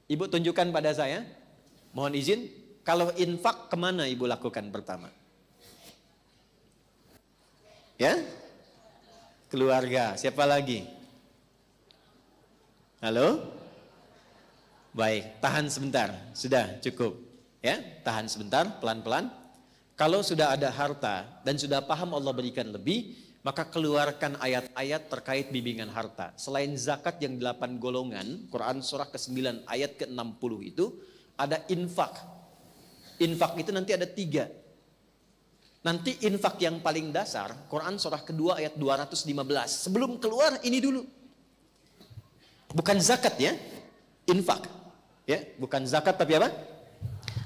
Ibu tunjukkan pada saya. Mohon izin, kalau infak kemana ibu lakukan pertama? Ya? Keluarga, siapa lagi? Halo? Baik, tahan sebentar. Sudah cukup. Ya, tahan sebentar, pelan-pelan. Kalau sudah ada harta dan sudah paham Allah berikan lebih, maka keluarkan ayat-ayat terkait bimbingan harta. Selain zakat yang 8 golongan, Quran surah ke-9 ayat ke-60 itu, ada infak. Infak itu nanti ada 3. Nanti infak yang paling dasar, Quran surah kedua ayat 215. Sebelum keluar ini dulu. Bukan zakat ya, infak. Ya, bukan zakat tapi apa?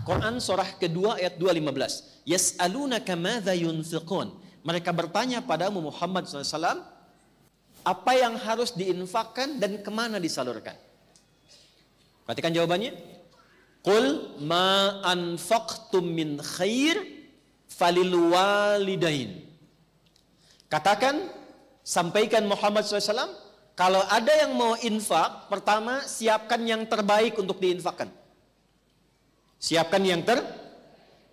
Quran surah kedua ayat 215. Yas'alunaka madza yunfiqun. Mereka bertanya padamu Muhammad SAW, apa yang harus diinfakkan dan kemana disalurkan? Perhatikan jawabannya. Qul ma anfaqtum min khair falil walidain. Katakan, sampaikan Muhammad SAW, kalau ada yang mau infak, pertama siapkan yang terbaik untuk diinfakkan. Siapkan yang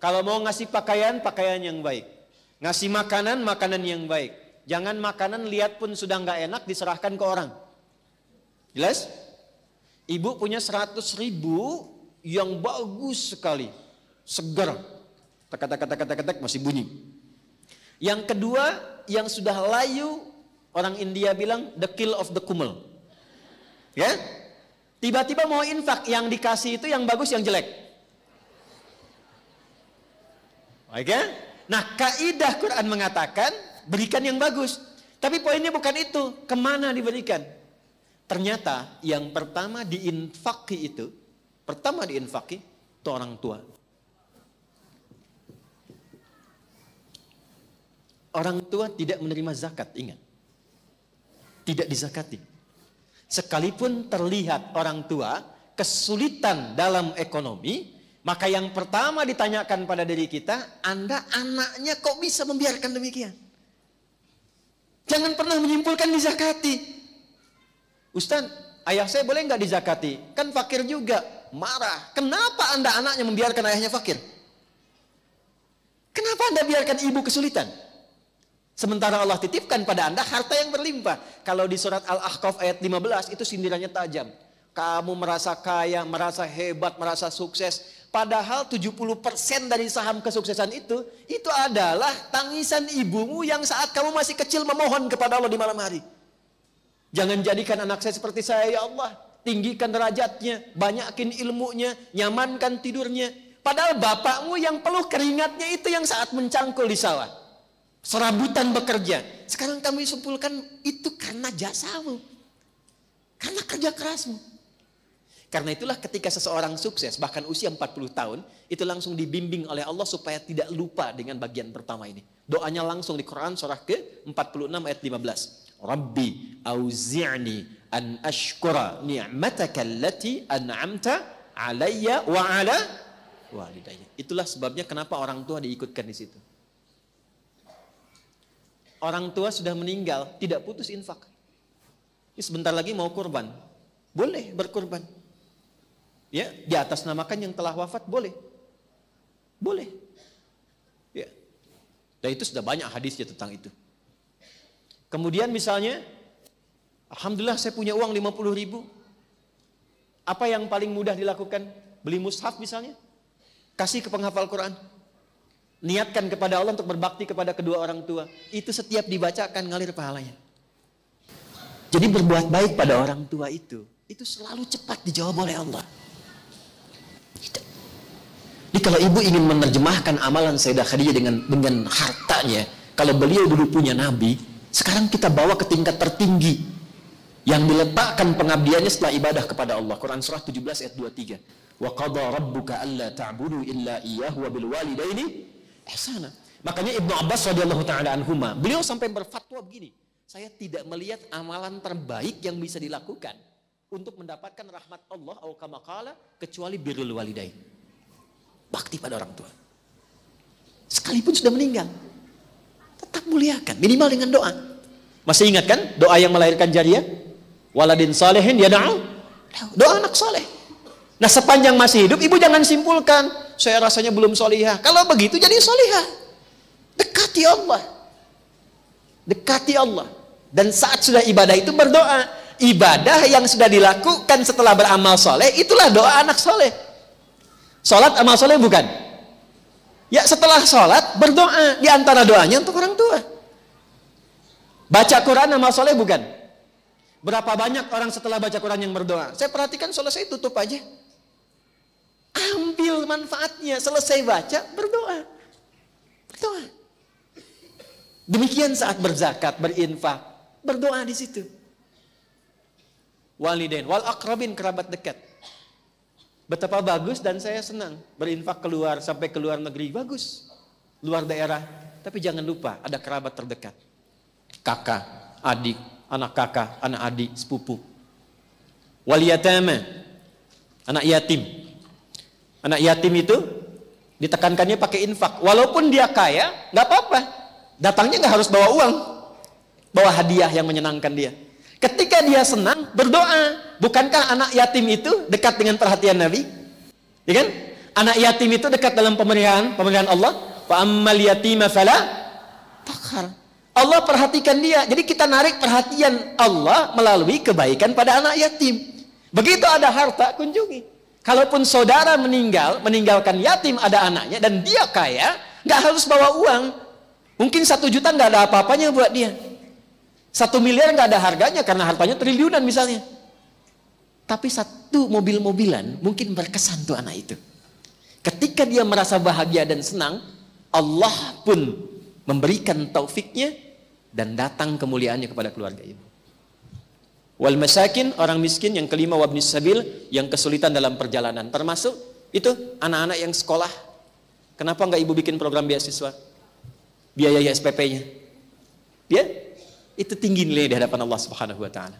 kalau mau ngasih pakaian, pakaian yang baik. Ngasih makanan, makanan yang baik. Jangan makanan lihat pun sudah nggak enak diserahkan ke orang. Jelas? Ibu punya 100.000 yang bagus sekali. Segar. Tak masih bunyi. Yang kedua, yang sudah layu, orang India bilang the kill of the kumel. Ya? Tiba-tiba mau infak, yang dikasih itu yang bagus, yang jelek. Oke? Nah, kaidah Quran mengatakan berikan yang bagus. Tapi poinnya bukan itu, kemana diberikan? Ternyata yang pertama diinfaki itu orang tua. Orang tua tidak menerima zakat, ingat. Tidak dizakati. Sekalipun terlihat orang tua kesulitan dalam ekonomi, maka yang pertama ditanyakan pada diri kita, Anda anaknya kok bisa membiarkan demikian? Jangan pernah menyimpulkan dizakati. Ustaz, ayah saya boleh nggak dizakati? Kan fakir juga. Marah. Kenapa Anda anaknya membiarkan ayahnya fakir? Kenapa Anda biarkan ibu kesulitan? Sementara Allah titipkan pada Anda harta yang berlimpah. Kalau di surat Al-Ahqaf ayat 15 itu sindirannya tajam. Kamu merasa kaya, merasa hebat, merasa sukses. Padahal 70% dari saham kesuksesan itu adalah tangisan ibumu yang saat kamu masih kecil memohon kepada Allah di malam hari. Jangan jadikan anak saya seperti saya ya Allah. Tinggikan derajatnya, banyakin ilmunya, nyamankan tidurnya. Padahal bapakmu yang peluh keringatnya itu yang saat mencangkul di sawah. Serabutan bekerja. Sekarang kami simpulkan itu karena jasamu. Karena kerja kerasmu. Karena itulah ketika seseorang sukses, bahkan usia 40 tahun, itu langsung dibimbing oleh Allah supaya tidak lupa dengan bagian pertama ini. Doanya langsung di Quran surah ke-46 ayat 15. Rabbi auzi'ni an ashkura ni'mataka allati an'amta alayya wa ala walidayya. Itulah sebabnya kenapa orang tua diikutkan di situ. Orang tua sudah meninggal, tidak putus infak. Ini sebentar lagi mau kurban. Boleh berkurban. Ya, di atas namakan yang telah wafat boleh. Boleh. Ya. Dan itu sudah banyak hadisnya tentang itu. Kemudian misalnya, alhamdulillah saya punya uang 50.000. Apa yang paling mudah dilakukan? Beli mushaf misalnya. Kasih ke penghafal Quran. Niatkan kepada Allah untuk berbakti kepada kedua orang tua. Itu setiap dibacakan ngalir pahalanya. Jadi berbuat baik pada orang tua itu selalu cepat dijawab oleh Allah. Jadi kalau ibu ingin menerjemahkan amalan Sayyidah Khadijah dengan hartanya, kalau beliau dulu punya Nabi, sekarang kita bawa ke tingkat tertinggi yang diletakkan pengabdiannya setelah ibadah kepada Allah. Quran surah 17 ayat 23. Wa qada rabbuka alla ta'budu illa iyyahu wa bil walidaini ihsana. Makanya Ibnu Abbas radhiyallahu taala anhuma, beliau sampai berfatwa begini, saya tidak melihat amalan terbaik yang bisa dilakukan untuk mendapatkan rahmat Allah atau kama qala kecuali birrul walidain. Bakti pada orang tua. Sekalipun sudah meninggal, tetap muliakan, minimal dengan doa. Masih ingat kan doa yang melahirkan jariah? Waladin salihin yad'u. Doa anak saleh. Nah, sepanjang masih hidup, ibu jangan simpulkan, saya rasanya belum solihah. Kalau begitu jadi solihah. Dekati Allah. Dekati Allah. Dan saat sudah ibadah itu berdoa. Ibadah yang sudah dilakukan setelah beramal soleh, itulah doa anak soleh. Sholat amal soleh bukan? Ya, setelah sholat berdoa. Di antara doanya untuk orang tua. Baca Quran amal soleh bukan? Berapa banyak orang setelah baca Quran yang berdoa? Saya perhatikan selesai tutup aja. Ambil manfaatnya, selesai baca, berdoa. Berdoa. Demikian saat berzakat, berinfak, berdoa di situ. Walidain, wal aqrabin, kerabat dekat. Betapa bagus dan saya senang berinfak keluar sampai ke luar negeri, bagus. Luar daerah, tapi jangan lupa ada kerabat terdekat. Kakak, adik, anak kakak, anak adik, sepupu. Wal yatama, anak yatim. Anak yatim itu ditekankannya pakai infak. Walaupun dia kaya, nggak apa-apa. Datangnya nggak harus bawa uang, bawa hadiah yang menyenangkan dia. Ketika dia senang, berdoa. Bukankah anak yatim itu dekat dengan perhatian Nabi? Ya kan? Anak yatim itu dekat dalam pemeliharaan Allah. Wa ammal yatima fala taqhar. Allah perhatikan dia. Jadi kita narik perhatian Allah melalui kebaikan pada anak yatim. Begitu ada harta, kunjungi. Kalaupun saudara meninggalkan yatim ada anaknya dan dia kaya, nggak harus bawa uang. Mungkin 1 juta nggak ada apa-apanya buat dia. 1 miliar nggak ada harganya karena hartanya triliunan misalnya. Tapi 1 mobil-mobilan mungkin berkesan tuh anak itu. Ketika dia merasa bahagia dan senang, Allah pun memberikan taufiknya dan datang kemuliaannya kepada keluarga itu. Wal masakin, orang miskin. Yang kelima, wabnis sabil, yang kesulitan dalam perjalanan. Termasuk itu anak-anak yang sekolah. Kenapa enggak ibu bikin program beasiswa? Biaya SPP-nya. Ya, itu tinggi nilai di hadapan Allah Subhanahu wa taala.